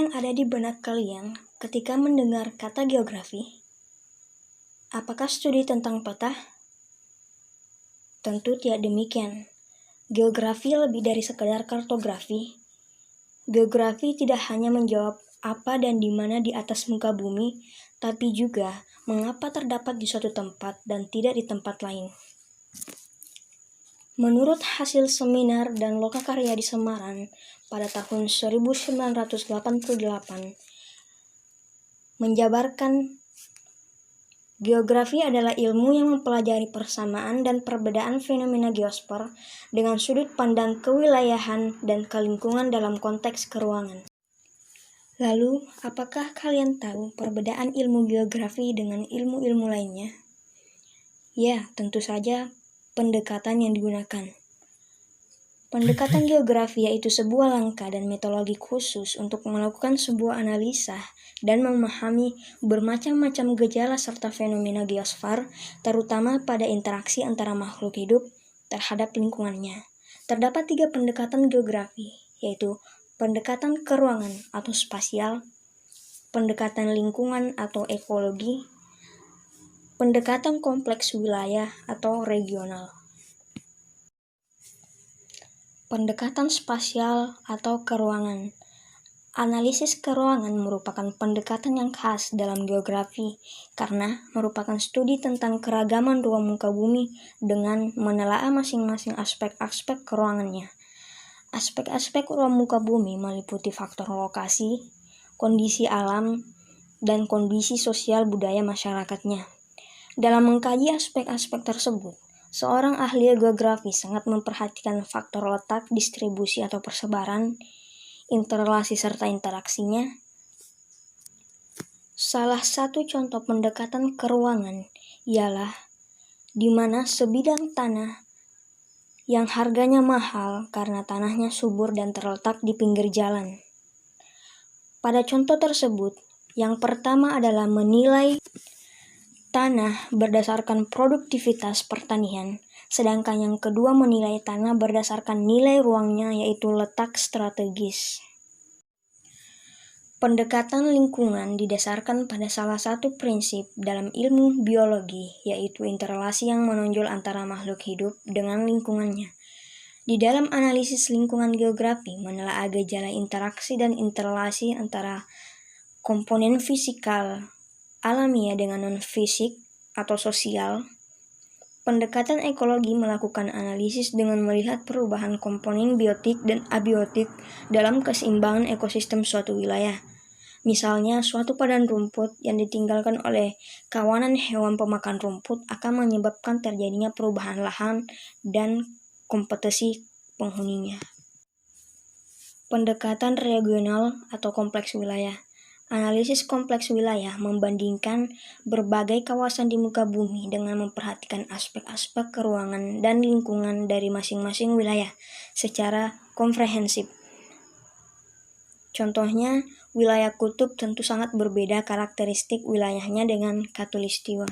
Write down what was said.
yang ada di benak kalian ketika mendengar kata geografi? Apakah studi tentang peta? Tentu tidak demikian. Geografi lebih dari sekedar kartografi. Geografi tidak hanya menjawab apa dan di mana di atas muka bumi, tapi juga mengapa terdapat di suatu tempat dan tidak di tempat lain. Menurut hasil seminar dan lokakarya di Semarang pada tahun 1988, menjabarkan geografi adalah ilmu yang mempelajari persamaan dan perbedaan fenomena geosfer dengan sudut pandang kewilayahan dan kelingkungan dalam konteks keruangan. Lalu, apakah kalian tahu perbedaan ilmu geografi dengan ilmu-ilmu lainnya? Ya, tentu saja pendekatan yang digunakan. Pendekatan geografi yaitu sebuah langkah dan metodologi khusus untuk melakukan sebuah analisa dan memahami bermacam-macam gejala serta fenomena geosfer, terutama pada interaksi antara makhluk hidup terhadap lingkungannya. Terdapat 3 pendekatan geografi, yaitu pendekatan keruangan atau spasial, pendekatan lingkungan atau ekologi, pendekatan kompleks wilayah atau regional. Pendekatan spasial atau keruangan. Analisis keruangan merupakan pendekatan yang khas dalam geografi karena merupakan studi tentang keragaman ruang muka bumi dengan menelaah masing-masing aspek-aspek keruangannya. Aspek-aspek ruang muka bumi meliputi faktor lokasi, kondisi alam, dan kondisi sosial budaya masyarakatnya. Dalam mengkaji aspek-aspek tersebut, seorang ahli geografi sangat memperhatikan faktor letak, distribusi atau persebaran, interrelasi serta interaksinya. Salah satu contoh pendekatan keruangan ialah di mana sebidang tanah yang harganya mahal karena tanahnya subur dan terletak di pinggir jalan. Pada contoh tersebut, yang pertama adalah menilai tanah berdasarkan produktivitas pertanian, sedangkan yang kedua menilai tanah berdasarkan nilai ruangnya yaitu letak strategis. Pendekatan lingkungan didasarkan pada salah satu prinsip dalam ilmu biologi, yaitu interrelasi yang menonjol antara makhluk hidup dengan lingkungannya. Di dalam analisis lingkungan geografi menelaah gejala interaksi dan interrelasi antara komponen fisikal alamiah dengan non-fisik atau sosial. Pendekatan ekologi melakukan analisis dengan melihat perubahan komponen biotik dan abiotik dalam keseimbangan ekosistem suatu wilayah. Misalnya, suatu padang rumput yang ditinggalkan oleh kawanan hewan pemakan rumput akan menyebabkan terjadinya perubahan lahan dan kompetisi penghuninya. Pendekatan regional atau kompleks wilayah. Analisis kompleks wilayah membandingkan berbagai kawasan di muka bumi dengan memperhatikan aspek-aspek keruangan dan lingkungan dari masing-masing wilayah secara komprehensif. Contohnya, wilayah kutub tentu sangat berbeda karakteristik wilayahnya dengan khatulistiwa.